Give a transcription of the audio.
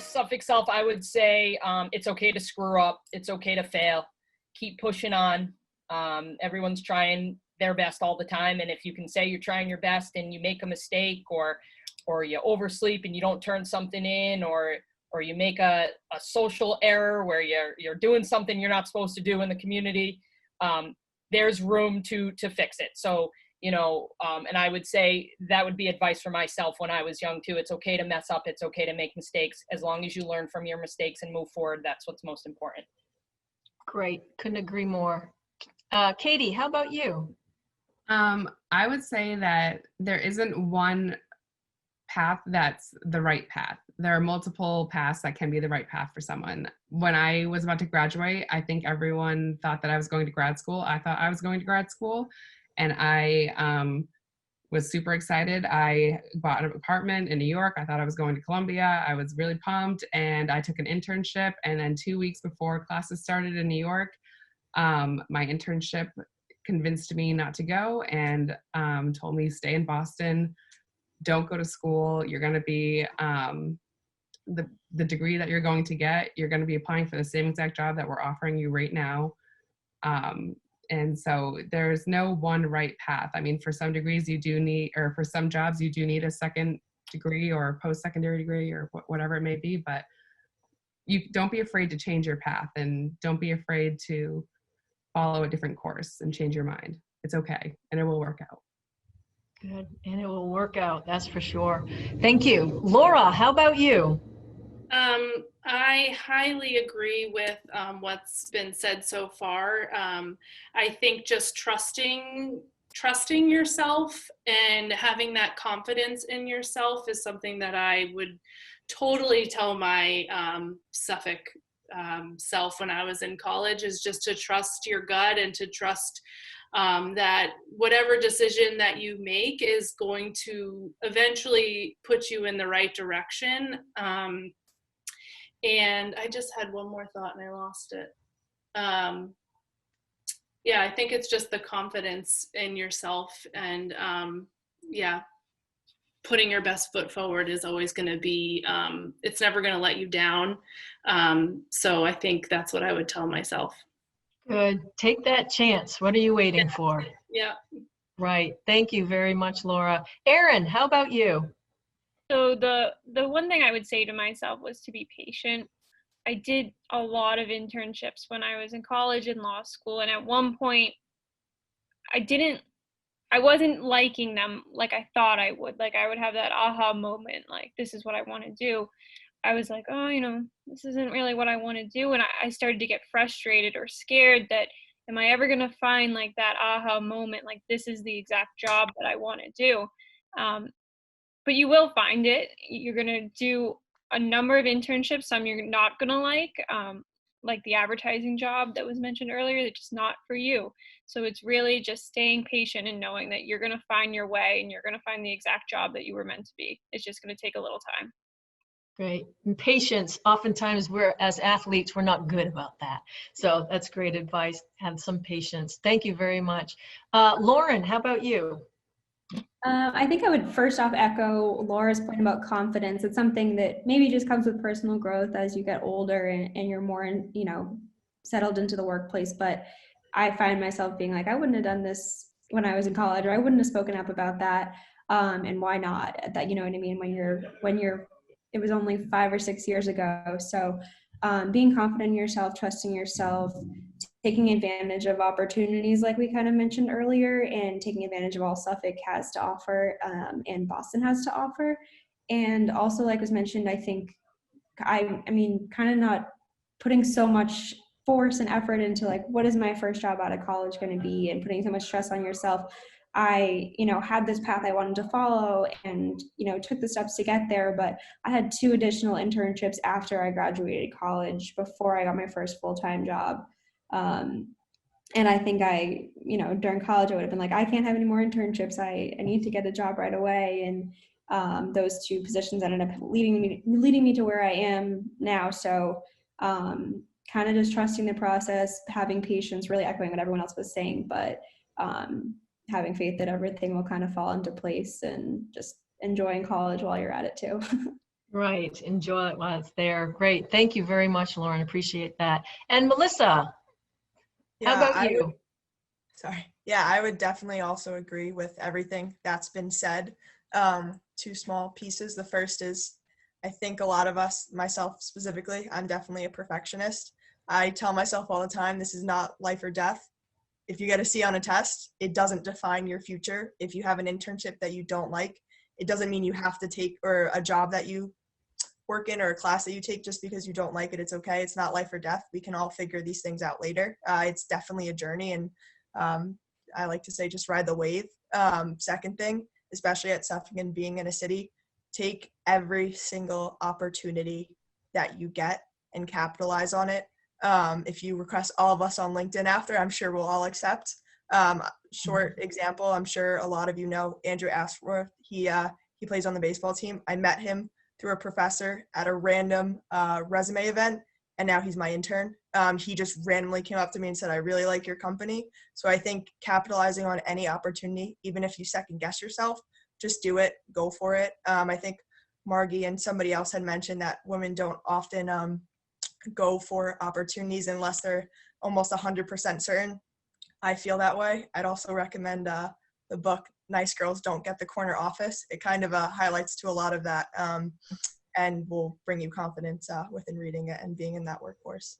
Suffolk self, I would say it's okay to screw up. It's okay to fail. Keep pushing on. Everyone's trying their best all the time. And if you can say you're trying your best and you make a mistake, or you oversleep and you don't turn something in, or you make a social error where you're doing something you're not supposed to do in the community, there's room to fix it. So, and I would say that would be advice for myself when I was young too. It's okay to mess up. It's okay to make mistakes. As long as you learn from your mistakes and move forward, that's what's most important. Great. Couldn't agree more. Katie, how about you? I would say that there isn't one path that's the right path. There are multiple paths that can be the right path for someone. When I was about to graduate, I think everyone thought that I was going to grad school. I thought I was going to grad school, and I was super excited. I bought an apartment in New York. I thought I was going to Columbia. I was really pumped, and I took an internship, and then 2 weeks before classes started in New York, my internship convinced me not to go, and told me stay in Boston, don't go to school. You're going to be the degree that you're going to get, you're going to be applying for the same exact job that we're offering you right now. And so there's no one right path. I mean, for some degrees you do need, or for some jobs you do need a second degree or post-secondary degree or whatever it may be, but you don't be afraid to change your path, and don't be afraid to follow a different course and change your mind. It's okay, and it will work out. Good, and it will work out, that's for sure. Thank you. Laura, how about you? I highly agree with what's been said so far. I think just trusting yourself and having that confidence in yourself is something that I would totally tell my Suffolk self when I was in college, is just to trust your gut and to trust that whatever decision that you make is going to eventually put you in the right direction. And I just had one more thought and I lost it. Yeah, I think it's just the confidence in yourself, and putting your best foot forward is always going to be, it's never going to let you down. So I think that's what I would tell myself. Good. Take that chance. What are you waiting for? Yeah. Right. Thank you very much, Laura. Erin, how about you? So the one thing I would say to myself was to be patient. I did a lot of internships when I was in college and law school, and at one point I wasn't liking them like I thought I would. Like I would have that aha moment, like this is what I want to do. I was like, oh, this isn't really what I want to do. And I started to get frustrated or scared that, am I ever going to find like that aha moment? Like this is the exact job that I want to do. But you will find it. You're going to do a number of internships. Some you're not going to like the advertising job that was mentioned earlier, that's just not for you. So it's really just staying patient and knowing that you're going to find your way and you're going to find the exact job that you were meant to be. It's just going to take a little time. Great. And patience, oftentimes as athletes, we're not good about that. So that's great advice. Have some patience. Thank you very much. Lauren, how about you? I think I would first off echo Laura's point about confidence. It's something that maybe just comes with personal growth as you get older and you're more, settled into the workplace. But I find myself being like, I wouldn't have done this when I was in college, or I wouldn't have spoken up about that. And why not? That, you know what I mean? It was only 5 or 6 years ago. So being confident in yourself, trusting yourself, taking advantage of opportunities like we kind of mentioned earlier, and taking advantage of all Suffolk has to offer and Boston has to offer. And also, like was mentioned, I think, I mean, kind of not putting so much force and effort into like, what is my first job out of college going to be, and putting so much stress on yourself. I, had this path I wanted to follow and, took the steps to get there, but I had 2 additional internships after I graduated college before I got my first full-time job. And I think during college I would have been like, I can't have any more internships. I need to get a job right away. And those 2 positions ended up leading me to where I am now. So kind of just trusting the process, having patience, really echoing what everyone else was saying, but having faith that everything will kind of fall into place, and just enjoying college while you're at it too. Right. Enjoy it while it's there. Great. Thank you very much, Lauren. Appreciate that. And Melissa, how Yeah, about I you? would, sorry. Yeah, I would definitely also agree with everything that's been said. Two small pieces. The first is, I think a lot of us, myself specifically, I'm definitely a perfectionist. I tell myself all the time, this is not life or death. If you get a C on a test, it doesn't define your future. If you have an internship that you don't like, it doesn't mean you have to take, or a job that you work in, or a class that you take just because you don't like it. It's okay. It's not life or death. We can all figure these things out later. It's definitely a journey, and I like to say just ride the wave. Second thing, especially at Suffolk and being in a city, take every single opportunity that you get and capitalize on it. If you request all of us on LinkedIn after, I'm sure we'll all accept. Short example, I'm sure a lot of you know Andrew Ashworth. He plays on the baseball team. I met him through a professor at a random resume event, and now he's my intern. He just randomly came up to me and said, I really like your company. So I think capitalizing on any opportunity, even if you second guess yourself, just do it, go for it. I think Margie and somebody else had mentioned that women don't often go for opportunities unless they're almost 100% certain. I feel that way. I'd also recommend the book Nice Girls Don't Get the Corner Office. It kind of highlights to a lot of that, and will bring you confidence within reading it and being in that workforce.